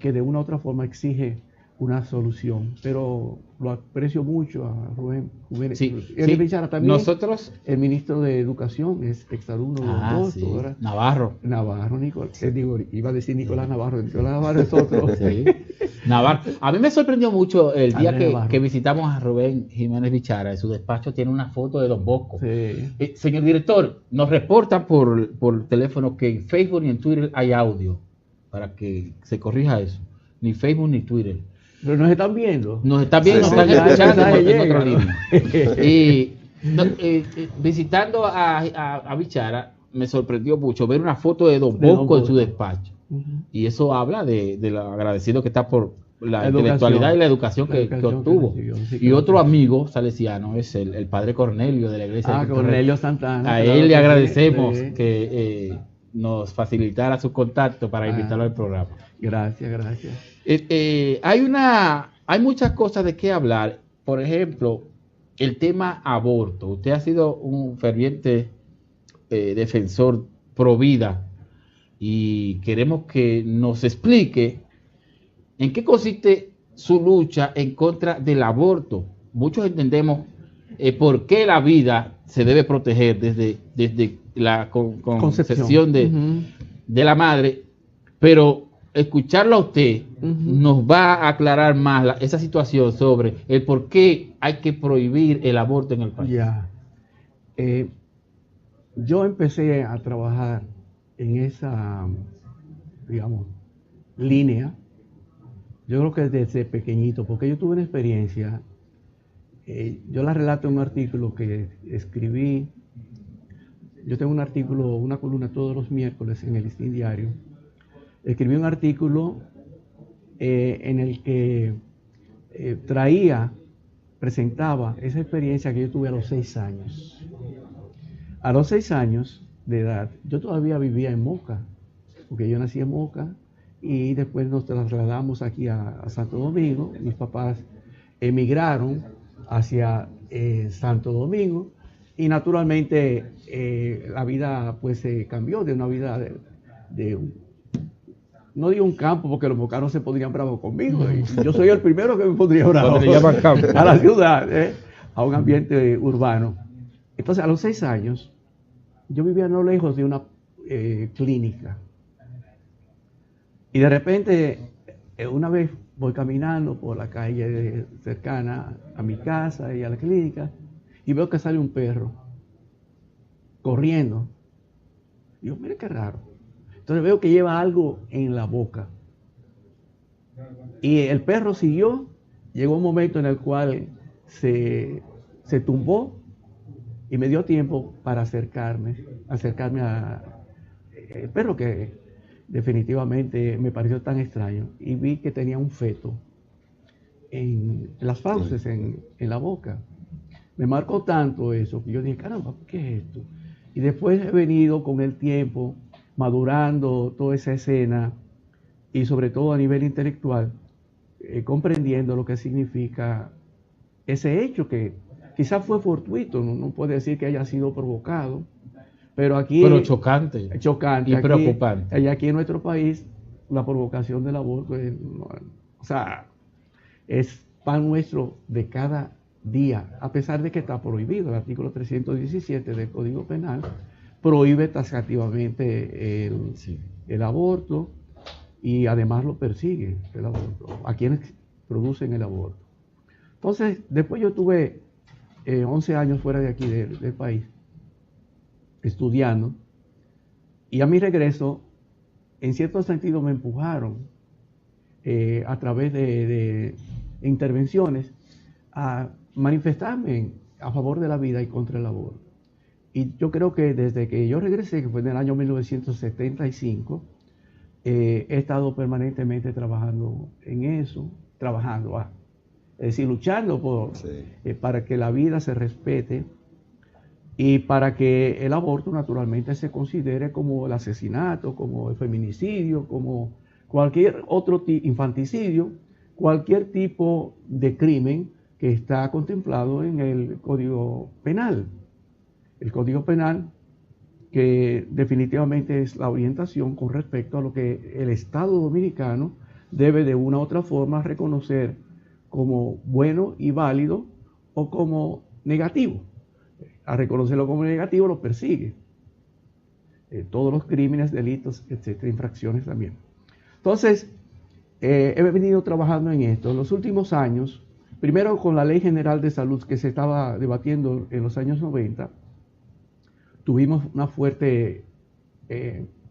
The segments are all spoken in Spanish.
que de una u otra forma exige una solución. Pero lo aprecio mucho a Rubén Jiménez. Sí, Él sí. también, Nosotros, el ministro de Educación, es exalumno de Don Bosco, sí, ¿verdad? Navarro. Navarro, digo, iba a decir Nicolás Navarro. Nicolás Navarro es otro. Sí. Navarro. A mí me sorprendió mucho el día Andrés Navarro. que visitamos a Rubén Jiménez Bichara. En su despacho tiene una foto de Don Bosco. Sí. Señor director, nos reportan por teléfono que en Facebook y en Twitter hay audio para que se corrija eso. Ni Facebook ni Twitter. Pero nos están viendo. Nos están viendo, Sí, nos están escuchando en llega, otra ¿no? línea. Y visitando a Bichara, me sorprendió mucho ver una foto de Don Bosco en su despacho. Y eso habla de lo agradecido que está por la intelectualidad y la educación que obtuvo. Y otro amigo salesiano es el padre Cornelio de la iglesia. Cornelio Santana. A él le agradecemos que nos facilitara su contacto para invitarlo al programa. Gracias. Hay muchas cosas de qué hablar. Por ejemplo, el tema aborto. Usted ha sido un ferviente defensor pro vida y queremos que nos explique en qué consiste su lucha en contra del aborto. Muchos entendemos por qué la vida se debe proteger desde la concepción de la madre, pero escucharlo a usted nos va a aclarar más esa situación sobre el por qué hay que prohibir el aborto en el país. Yo empecé a trabajar en esa, digamos, línea, yo creo que desde pequeñito, porque yo tuve una experiencia, yo la relato en un artículo que escribí. Yo tengo un artículo, una columna todos los miércoles en el Listín Diario. Escribí un artículo en el que presentaba esa experiencia que yo tuve a los 6 años. A los 6 años de edad, yo todavía vivía en Moca, porque yo nací en Moca y después nos trasladamos aquí a Santo Domingo. Mis papás emigraron hacia Santo Domingo y naturalmente la vida pues se cambió de una vida no digo un campo porque los mocanos se pondrían bravos conmigo. Y yo soy el primero que me pondría bravo a la ciudad, a un ambiente urbano. Entonces, a los 6 años, yo vivía no lejos de una clínica. Y de repente, una vez voy caminando por la calle cercana a mi casa y a la clínica, y veo que sale un perro corriendo. Digo, mire qué raro. Entonces veo que lleva algo en la boca. Y el perro siguió. Llegó un momento en el cual se tumbó y me dio tiempo para acercarme al perro, que definitivamente me pareció tan extraño. Y vi que tenía un feto en las fauces, en la boca. Me marcó tanto eso que yo dije, caramba, ¿qué es esto? Y después he venido con el tiempo madurando toda esa escena y sobre todo a nivel intelectual, comprendiendo lo que significa ese hecho que quizás fue fortuito, no puede decir que haya sido provocado, pero chocante y aquí, preocupante. Y aquí en nuestro país la provocación del aborto es pan nuestro de cada día, a pesar de que está prohibido. El artículo 317 del Código Penal prohíbe taxativamente el aborto y además lo persigue el aborto, a quienes producen el aborto. Entonces, después yo tuve 11 años fuera de aquí del país, estudiando, y a mi regreso, en cierto sentido me empujaron a través de intervenciones a manifestarme a favor de la vida y contra el aborto. Y yo creo que desde que yo regresé, que fue en el año 1975, he estado permanentemente trabajando en eso, es decir, luchando para que la vida se respete y para que el aborto naturalmente se considere como el asesinato, como el feminicidio, como cualquier otro infanticidio, cualquier tipo de crimen que está contemplado en el Código Penal. El Código Penal, que definitivamente es la orientación con respecto a lo que el Estado Dominicano debe de una u otra forma reconocer como bueno y válido o como negativo. A reconocerlo como negativo lo persigue. Todos los crímenes, delitos, etcétera, infracciones también. Entonces, he venido trabajando en esto. En los últimos años, primero con la Ley General de Salud que se estaba debatiendo en los años 90, tuvimos una fuerte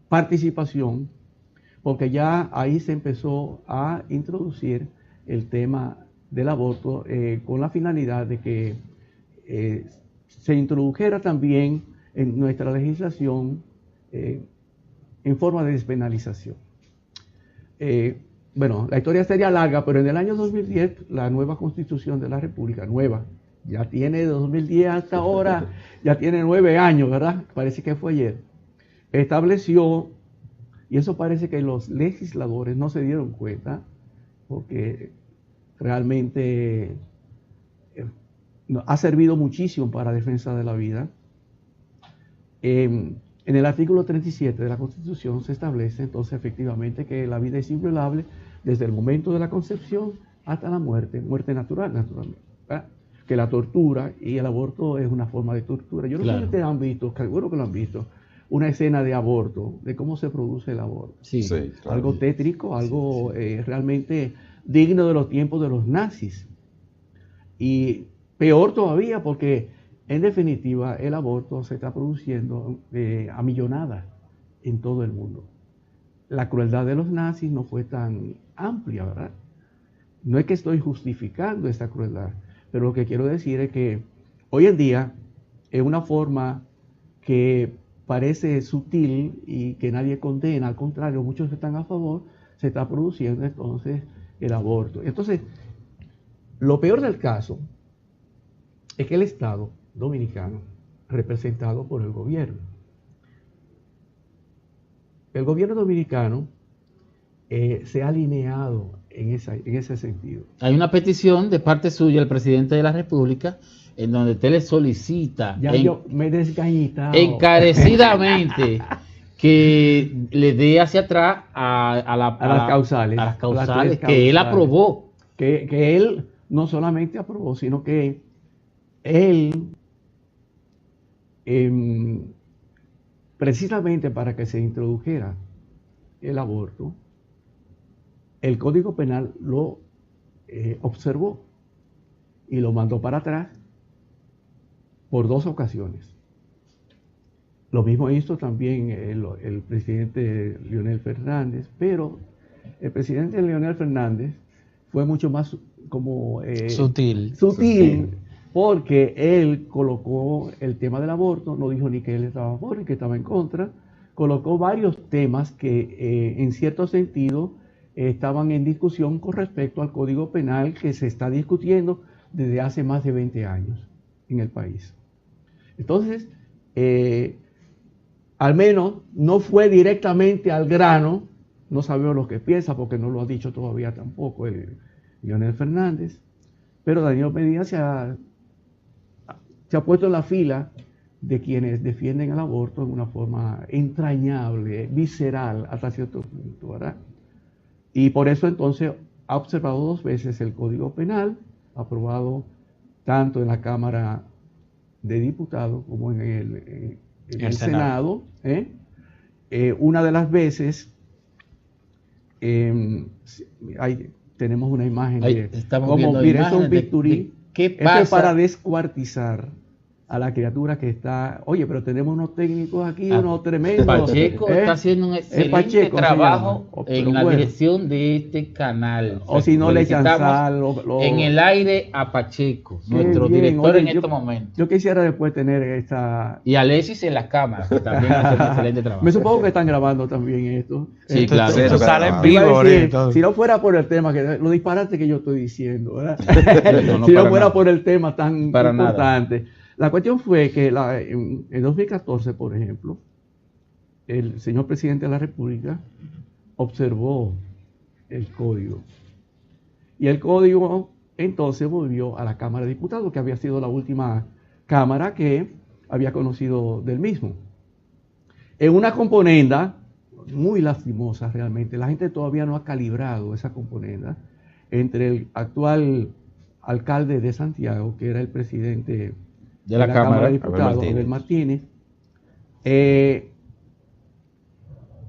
participación, porque ya ahí se empezó a introducir el tema del aborto con la finalidad de que se introdujera también en nuestra legislación en forma de despenalización. Bueno, la historia sería larga, pero en el año 2010 la nueva Constitución de la República, nueva, ya tiene de 2010 hasta ahora, ya tiene 9 años, ¿verdad? Parece que fue ayer. Estableció, y eso parece que los legisladores no se dieron cuenta, porque realmente ha servido muchísimo para la defensa de la vida. En el artículo 37 de la Constitución se establece entonces efectivamente que la vida es inviolable desde el momento de la concepción hasta la muerte, muerte natural, naturalmente, ¿verdad? Que la tortura y el aborto es una forma de tortura. Yo no sé si ustedes han visto, seguro que lo han visto, una escena de aborto, de cómo se produce el aborto. Sí, Sí, claro. Algo tétrico, algo realmente digno de los tiempos de los nazis. Y peor todavía porque en definitiva el aborto se está produciendo a millonadas en todo el mundo. La crueldad de los nazis no fue tan amplia, ¿verdad? No es que estoy justificando esta crueldad, pero lo que quiero decir es que hoy en día es una forma que parece sutil y que nadie condena, al contrario, muchos están a favor, se está produciendo entonces el aborto. Entonces, lo peor del caso es que el Estado dominicano, representado por el gobierno dominicano se ha alineado en ese sentido. Hay una petición de parte suya al presidente de la República en donde usted le solicita Ya yo me he desgañitado encarecidamente que le dé hacia atrás a las causales que él aprobó. Que él no solamente aprobó, sino que él, precisamente para que se introdujera el aborto, el Código Penal lo observó y lo mandó para atrás por 2 ocasiones. Lo mismo hizo también el presidente Leonel Fernández, pero el presidente Leonel Fernández fue mucho más como sutil, porque él colocó el tema del aborto, no dijo ni que él estaba a favor ni que estaba en contra, colocó varios temas que en cierto sentido estaban en discusión con respecto al Código Penal que se está discutiendo desde hace más de 20 años en el país. Entonces, al menos no fue directamente al grano, no sabemos lo que piensa porque no lo ha dicho todavía tampoco el Leonel Fernández, pero Danilo Medina se ha puesto en la fila de quienes defienden el aborto en una forma entrañable, visceral, hasta cierto punto, ¿verdad? Y por eso entonces ha observado 2 veces el Código Penal, aprobado tanto en la Cámara de Diputados como en el Senado. Una de las veces, ahí tenemos una imagen de como mire, es un bisturí. Esto es para descuartizar a la criatura que está. Oye, pero tenemos unos técnicos aquí, unos tremendos. Pacheco está haciendo un excelente trabajo en la dirección de este canal. O si no le echan sal. En el aire a Pacheco, nuestro director en estos momentos. Yo quisiera después tener esta. Y Alexis en las cámaras, que también hace un excelente trabajo. Me supongo que están grabando también esto. Sí, claro. Eso sale en vivo. Si no fuera por el tema, lo disparate que yo estoy diciendo, ¿verdad? No, si no fuera por el tema tan para importante. Nada. La cuestión fue que en 2014, por ejemplo, el señor presidente de la República observó el código. Y el código entonces volvió a la Cámara de Diputados, que había sido la última Cámara que había conocido del mismo. En una componenda, muy lastimosa realmente. La gente todavía no ha calibrado esa componenda entre el actual alcalde de Santiago, que era el presidente de la Cámara, de Diputados, Abel Martínez.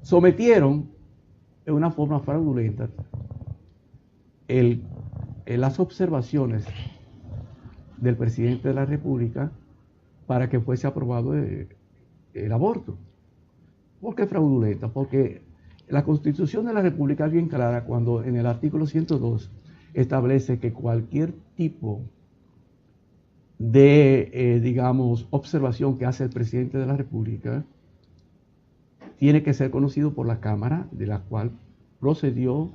Sometieron de una forma fraudulenta las observaciones del presidente de la República para que fuese aprobado el aborto. ¿Por qué fraudulenta? Porque la Constitución de la República es bien clara cuando en el artículo 102 establece que cualquier tipo de, digamos, observación que hace el presidente de la República tiene que ser conocido por la Cámara de la cual procedió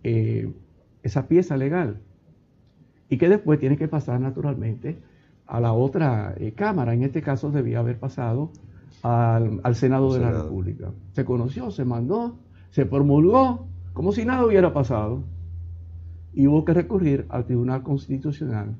esa pieza legal y que después tiene que pasar naturalmente a la otra Cámara. En este caso debía haber pasado al Senado de la República. Se conoció, se mandó, se promulgó como si nada hubiera pasado y hubo que recurrir al Tribunal Constitucional